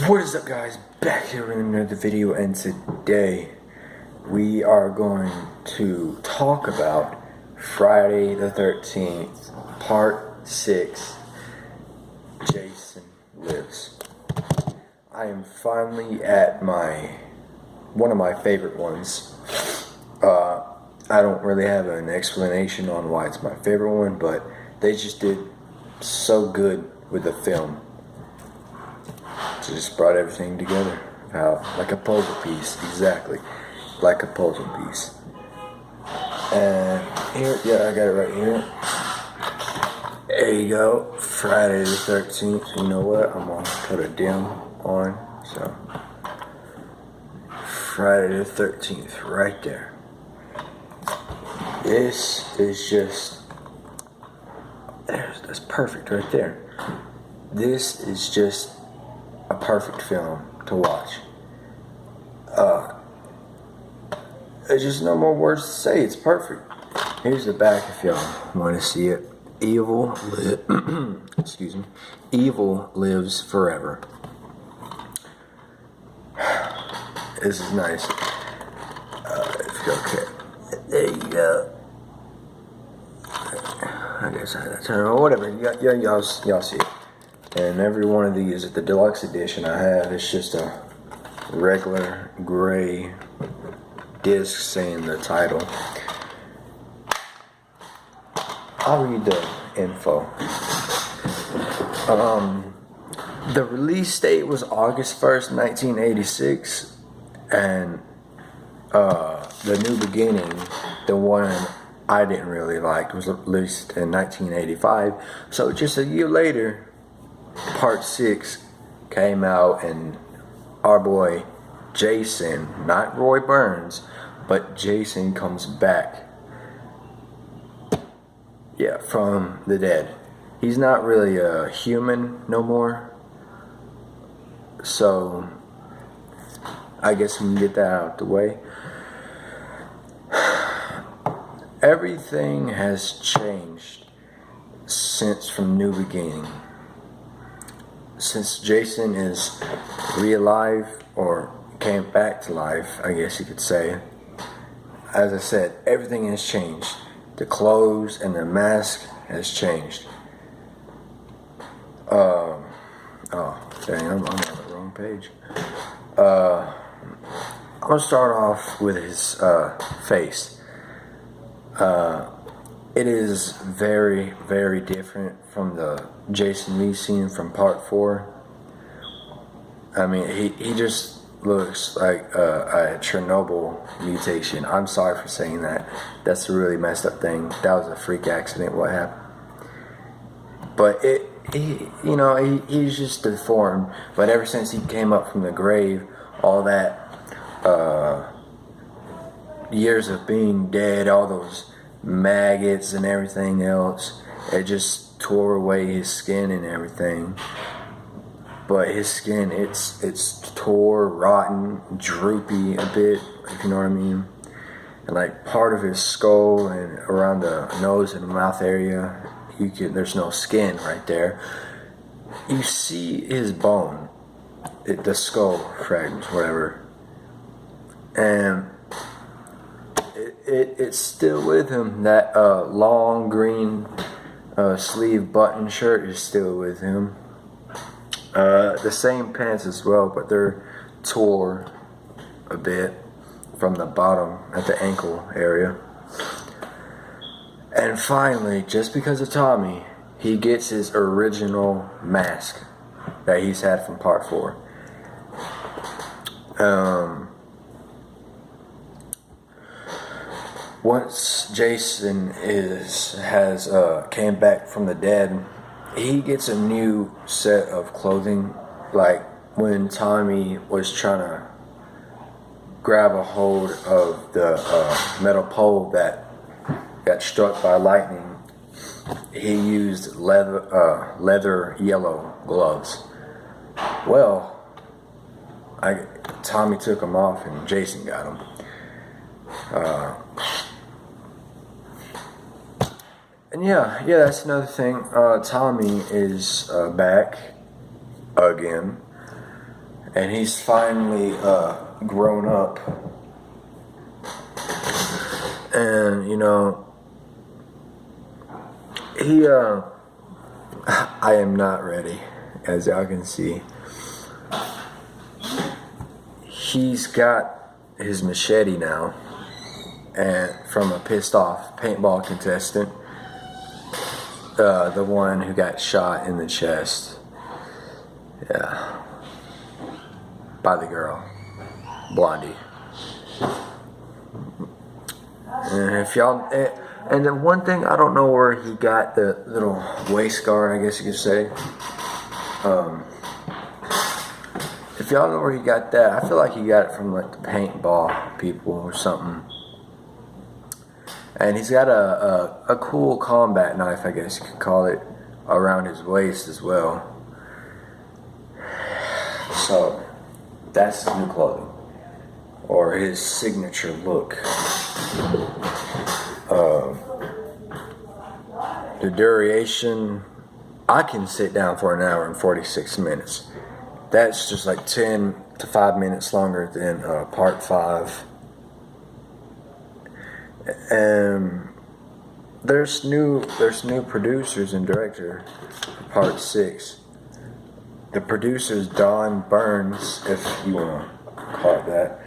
What is up, guys? Back here in another video, and today we are going to talk about Friday the 13th, part 6, Jason Lives. I am finally at one of my favorite ones. I don't really have an explanation on why it's my favorite one, but they just did so good with the film. Just brought everything together. Like a puzzle piece, exactly. Like a puzzle piece. And here, yeah, I got it right here. There you go. Friday the 13th. You know what? I'm gonna put a dim on. So, Friday the 13th, right there. This is just. That's perfect right there. This is just a perfect film to watch. There's just no more words to say. It's perfect. Here's the back if y'all want to see it. Evil lives forever. This is nice. Okay. There you go. I guess I turn on whatever. Y'all see it. And every one of these, the deluxe edition I have, it's just a regular gray disc saying the title. I'll read the info. The release date was August 1st, 1986, and The New Beginning, the one I didn't really like, was released in 1985. So just a year later, Part 6 came out, and our boy Jason, not Roy Burns, but Jason comes back. Yeah, from the dead. He's not really a human no more. So, I guess we can get that out of the way. Everything has changed since from New Beginning. Since Jason is re-alive, or came back to life, I guess you could say. As I said, everything has changed. The clothes and the mask has changed. Oh, dang, I'm on the wrong page. I'm gonna start off with his face. It is very, very different from the Jason we've seen from part 4. I mean, he just looks like a Chernobyl mutation. I'm sorry for saying that. That's a really messed up thing. That was a freak accident, what happened. But he's just deformed. But ever since he came up from the grave, all that years of being dead, all those maggots and everything else, it just tore away his skin and everything. But his skin, it's tore, rotten, droopy a bit, if you know what I mean. And like part of his skull and around the nose and mouth area, there's no skin right there. You see his bone, the skull fragments, whatever, and it's still with him. That long green sleeve button shirt is still with him. The same pants as well, but they're tore a bit from the bottom at the ankle area. And finally, just because of Tommy, he gets his original mask that he's had from part 4. Once Jason came back from the dead, he gets a new set of clothing. Like when Tommy was trying to grab a hold of the metal pole that got struck by lightning, he used leather yellow gloves. Well, Tommy took them off and Jason got them. And yeah, that's another thing. Tommy is back again. and he's finally grown up. And you know, he I am not ready, as y'all can see. He's got his machete now, and from a pissed off paintball contestant, the one who got shot in the chest, yeah, by the girl, Blondie. And if y'all, and the one thing, I don't know where he got the little waist guard, I guess you could say. If y'all know where he got that, I feel like he got it from like the paintball people or something. And he's got a cool combat knife, I guess you could call it, around his waist as well. So that's his new clothing, or his signature look. The duration, I can sit down for an hour and 46 minutes. That's just like 10 to 5 minutes longer than part 5. And there's new producers and director for part 6. The producer's Don Burns, if you want to call it that.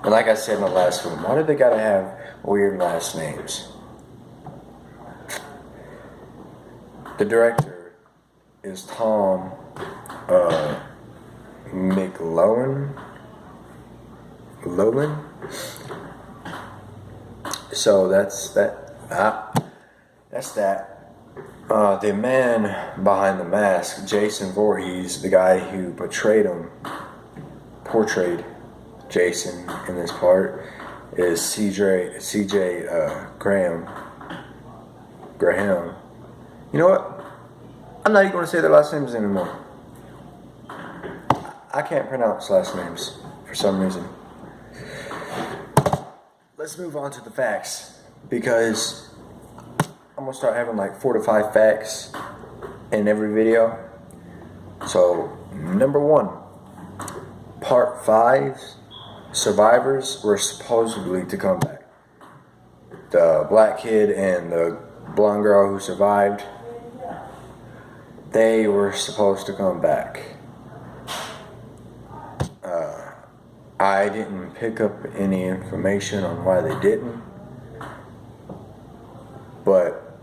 And like I said in the last one, why do they gotta have weird last names? The director is Tom McLowan. So that's that. That's that. The man behind the mask, Jason Voorhees, the guy who portrayed Jason in this part, is CJ Graham. You know what? I'm not even going to say their last names anymore. I can't pronounce last names for some reason. Let's move on to the facts, because I'm going to start having like 4 to 5 facts in every video. So, number 1, part 5's survivors were supposedly to come back. The black kid and the blonde girl who survived, they were supposed to come back. I didn't pick up any information on why they didn't. But,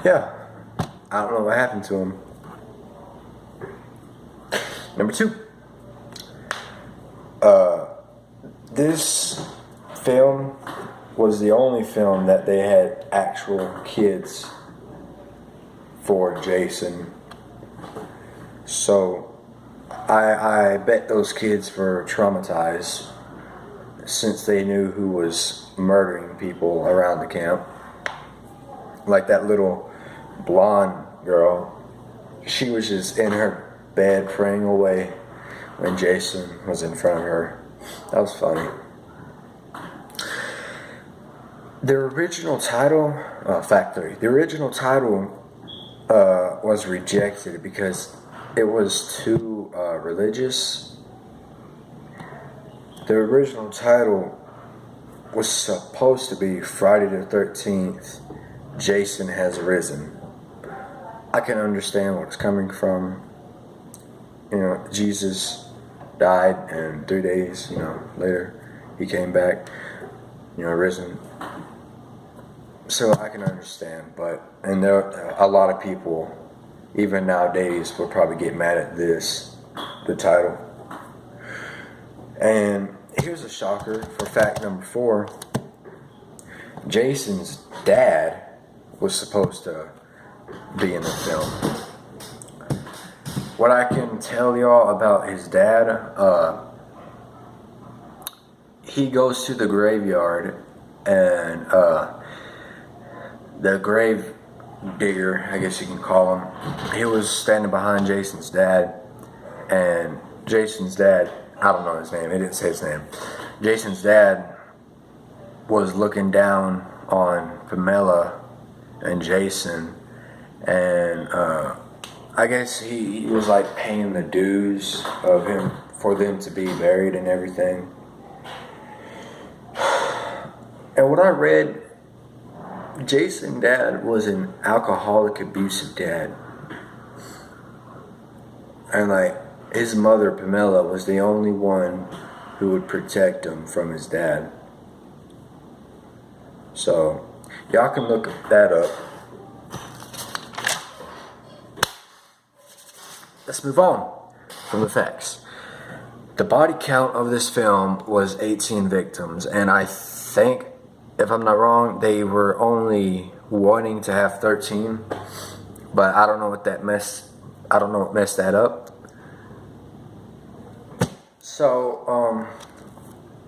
yeah, I don't know what happened to them. Number 2. This film was the only film that they had actual kids for Jason. So I bet those kids were traumatized since they knew who was murdering people around the camp. Like that little blonde girl, she was just in her bed praying away when Jason was in front of her. That was funny. The original title, Fact 3, the original title was rejected because it was too religious. The original title was supposed to be Friday the 13th, Jason Has Risen. I can understand where it's coming from. You know, Jesus died and 3 days, later he came back, risen. So I can understand, and there a lot of people, even nowadays, will probably get mad at the title. And here's a shocker for fact number 4. Jason's dad was supposed to be in the film. What I can tell y'all about his dad, he goes to the graveyard, and the grave digger, I guess you can call him, he was standing behind Jason's dad, and Jason's dad, I don't know his name, it didn't say his name. Jason's dad was looking down on Pamela and Jason, and I guess he was like paying the dues of him for them to be buried and everything. And what I read, Jason's dad was an alcoholic, abusive dad. And like his mother, Pamela, was the only one who would protect him from his dad. So, y'all can look that up. Let's move on from the facts. The body count of this film was 18 victims, and I think, if I'm not wrong, they were only wanting to have 13, but I don't know what messed that up. So,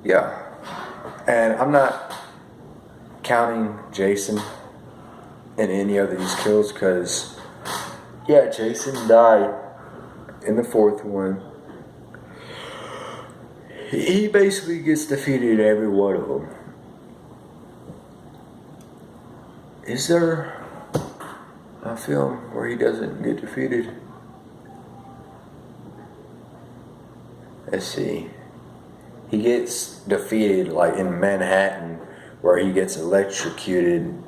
yeah, and I'm not counting Jason in any of these kills, because, yeah, Jason died in the fourth one. He basically gets defeated in every one of them. Is there a film where he doesn't get defeated? Let's see. He gets defeated like in Manhattan, where he gets electrocuted.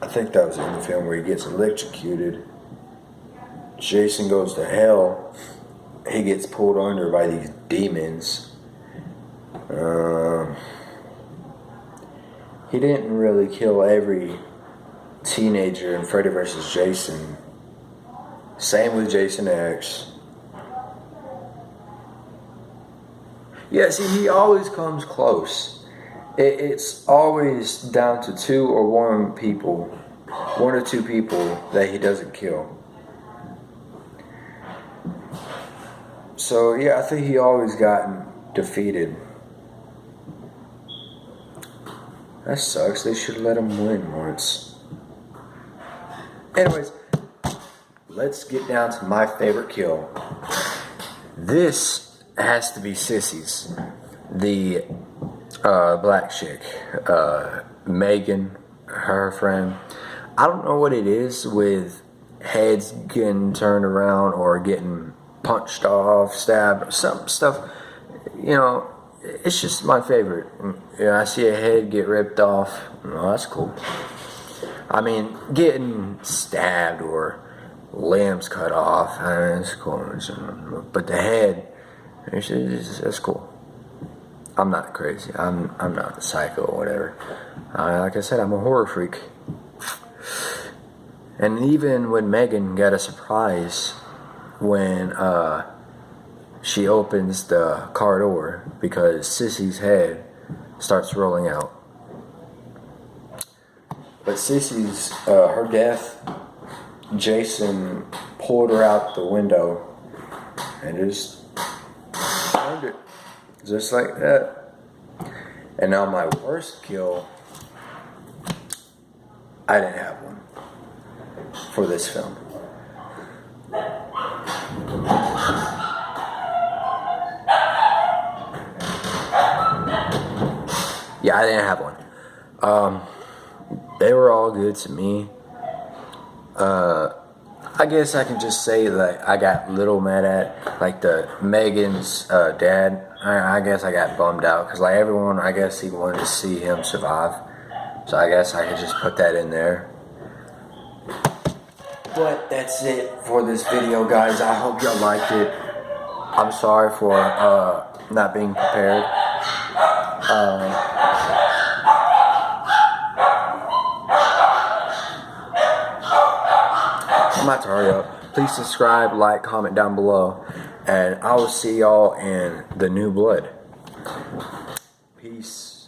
I think that was in the film where he gets electrocuted. Jason goes to hell. He gets pulled under by these demons. He didn't really kill every teenager in Freddy vs. Jason. Same with Jason X. Yeah, see, he always comes close. It's always down to one or two people that he doesn't kill. So, yeah, I think he always gotten defeated. That sucks. They should let him win once. Anyways, let's get down to my favorite kill. This has to be Sissy's. The black chick. Megan, her friend. I don't know what it is with heads getting turned around or getting punched off, stabbed, some stuff, you know, it's just my favorite. You know, I see a head get ripped off, oh, that's cool. I mean, getting stabbed or limbs cut off, that's cool. But the head, that's cool. I'm not crazy. I'm not a psycho or whatever. Like I said, I'm a horror freak. And even when Megan got a surprise when she opens the car door, because Sissy's head starts rolling out. But Sissy's, her death, Jason pulled her out the window and just turned it. Just like that. And now my worst kill, I didn't have one for this film. Yeah, I didn't have one. They were all good to me. I guess I can just say that I got a little mad at, like, the Megan's dad. I guess I got bummed out, because like everyone, I guess he wanted to see him survive. So I guess I could just put that in there. But that's it for this video, guys. I hope y'all liked it. I'm sorry for not being prepared. I'm about to hurry up. Please subscribe, like, comment down below, and I will see y'all in The New Blood. Peace.